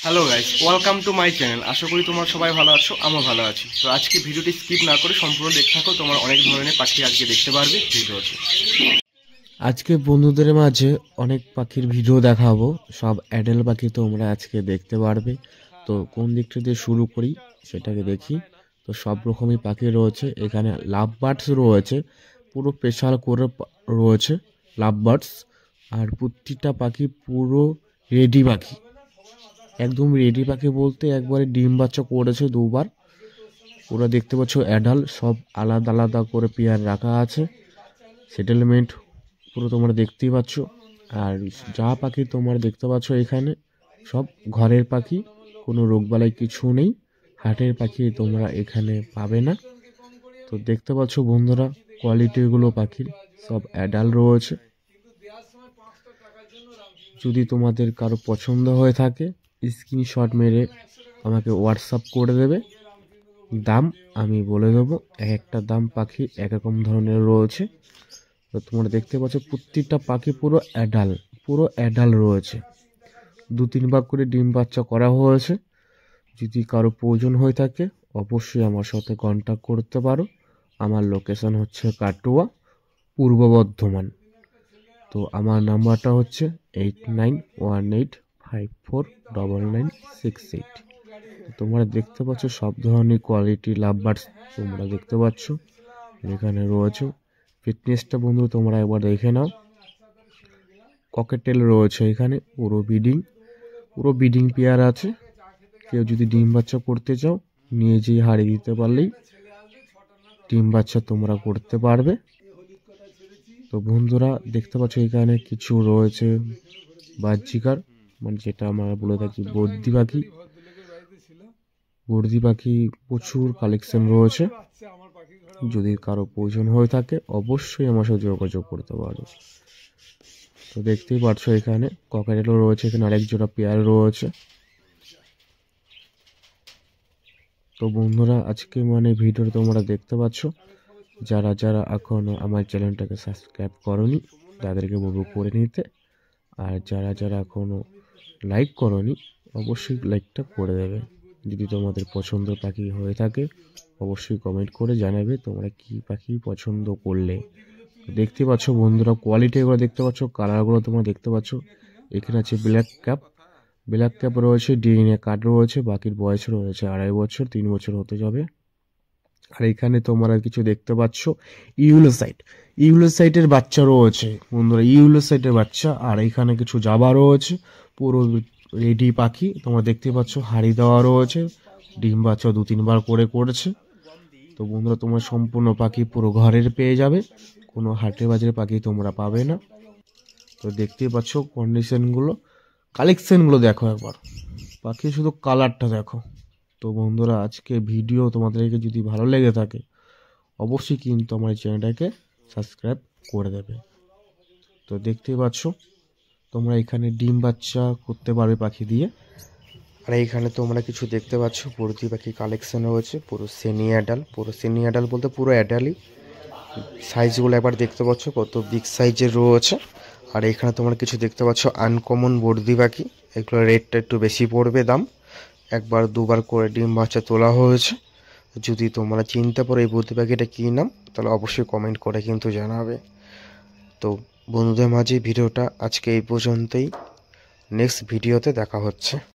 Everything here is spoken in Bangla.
Hello guys, welcome to my channel. আশা করি তোমরা সবাই ভালো আছো, আমিও ভালো আছি। তো আজকে ভিডিওটি স্কিপ না করে সম্পূর্ণ দেখতে থাকো, তোমার অনেক ধরনের পাখি আজকে দেখতে পারবে ভিডিওতে। আজকে বন্ধুদের মাঝে অনেক পাখির ভিডিও দেখাবো, সব অ্যাডাল্ট পাখি তোমরা আজকে দেখতে পারবে। তো কোন দিকটা দিয়ে শুরু করি সেটাকে দেখি। তো সব রকমই পাখি রয়েছে এখানে, লাভ বার্ডস রয়েছে, পুরো স্পেশাল করে রয়েছে লাভ বার্ডস। আর প্রতিটা পাখি পুরো রেডি পাখি, একদম রেডি পাখি বলতে একবারে ডিম বাচ্চা করেছে দুবার। পুরো দেখতে পাচ্ছ অ্যাডাল্ট, সব আলাদা আলাদা করে পেয়ার রাখা আছে, সেটেলমেন্ট পুরো তোমরা দেখতেই পাচ্ছ। আর যা পাখি তোমরা দেখতে পাচ্ছ এখানে সব ঘরের পাখি, কোনো রোগবালাই কিছু নেই, হাটের পাখি তোমরা এখানে পাবে না। তো দেখতে পাচ্ছ বন্ধুরা কোয়ালিটিগুলো পাখির, সব অ্যাডাল্ট রয়েছে। যদি তোমাদের কারো পছন্দ হয়ে থাকে স্ক্রিনশট মেরে আমাকে হোয়াটসঅ্যাপ করে দেবে, দাম আমি বলে দেবো। এক একটা দাম পাখি এক রকম ধরনের রয়েছে। তো তোমরা দেখতে পাচ্ছ প্রত্যেকটা পাখি পুরো অ্যাডাল্ট রয়েছে, 2-3 ভাগ করে ডিম বাচ্চা করা হয়েছে। যদি কারো প্রয়োজন হয়ে থাকে অবশ্যই আমার সাথে কন্ট্যাক্ট করতে পারো। আমার লোকেশন হচ্ছে কাটুয়া, পূর্ব বর্ধমান। তো আমার নাম্বারটা হচ্ছে 8918549968। তোমরা দেখতে পাচ্ছ সব ধরনের কোয়ালিটি লাভ বার্ডস তোমরা দেখতে পাচ্ছ এখানে রয়েছে। ফিটনেসটা বন্ধু তোমরা একবার দেখে নাও। ককেটেল রয়েছে এখানে, পুরো বিডিং পেয়ার আছে। কেউ যদি ডিম বাচ্চা করতে চাও নিয়ে যেয়ে হারিয়ে দিতে পারলেই ডিম বাচ্চা তোমরা করতে পারবে। তো বন্ধুরা দেখতে পাচ্ছ এখানে কিছু রয়েছে বাহ্যিকার, মানে যেটা আমরা বলে থাকি বর্দি পাখি প্রচুর কালেকশন রয়েছে। যদি কারো প্রয়োজন হয়ে থাকে অবশ্যই আমার সাথে যোগাযোগ করতে পারো। তো দেখতেই পাচ্ছ এখানে ককাটেলও রয়েছে, এখানে আরেক জোড়া পেয়ার রয়েছে। তো বন্ধুরা আজকে মানে ভিডিওটা তোমরা দেখতে পাচ্ছ, যারা যারা এখনো আমার চ্যানেলটাকে সাবস্ক্রাইব করনি তাদেরকে বলবো করে নিতে। আর যারা যারা এখনো লাইক করনি অবশ্যই লাইকটা করে দেবে। যদি তোমাদের পছন্দ পাখি হয়ে থাকে অবশ্যই কমেন্ট করে জানাবে তোমরা কি পাখি পছন্দ করলে। দেখতে পাচ্ছ বন্ধুরা কোয়ালিটি এগুলো দেখতে পাচ্ছ, কালারগুলো তোমরা দেখতে পাচ্ছ। এখানে আছে ব্ল্যাক ক্যাপ রয়েছে, ডিএনএ কার্ড রয়েছে, বাকির বয়স রয়েছে 2.5 বছর 3 বছর হতে যাবে। আর এখানে তোমরা কিছু দেখতে পাচ্ছ ইউলোসাইটের বাচ্চা রয়েছে বন্ধুরা, ইউলোসাইটের বাচ্চা। আর এখানে কিছু জাবা রয়েছে, পুরো রেডি পাখি তোমরা দেখতে পাচ্ছ, হাড়ি দেওয়া রয়েছে, ডিম বাচ্চা 2-3 বার করে করেছে। তো বন্ধুরা তোমরা সম্পূর্ণ পাখি পুরো ঘরের পেয়ে যাবে, কোনো হাটে বাজারে পাখি তোমরা পাবে না। তো দেখতেই পাচ্ছ কালেকশনগুলো দেখো একবার, পাখি শুধু কালারটা দেখো। তো বন্ধুরা আজকে ভিডিও তোমাদেরকে যদি ভালো লেগে থাকে অবশ্যই কিন্তু আমার চ্যানেলটাকে সাবস্ক্রাইব করে দেবে। তো দেখতেই পাচ্ছ তোমরা এখানে ডিম বাচ্চা করতে পারবে পাখি দিয়ে। আর এইখানে তোমরা কিছু দেখতে পাচ্ছ বর্দি পাখি কালেকশন রয়েছে, পুরো সেমি অ্যাডাল বলতে পুরো অ্যাডালই। সাইজগুলো একবার দেখতে পাচ্ছ কত বিগ সাইজের রয়েছে। আর এখানে তোমরা কিছু দেখতে পাচ্ছ আনকমন বর্দি পাখি, এগুলো রেটটা একটু বেশি পড়বে দাম, 1-2 বার করে ডিম বাচ্চা তোলা হয়েছে। যদি তোমরা চিনতে পারো এই বর্দি পাখিটা কী নাম তাহলে অবশ্যই কমেন্ট করে কিন্তু জানাবে। তো বন্ধুদের মাঝে ভিডিওটা আজকে এই পর্যন্তই, নেক্সট ভিডিওতে দেখা হচ্ছে।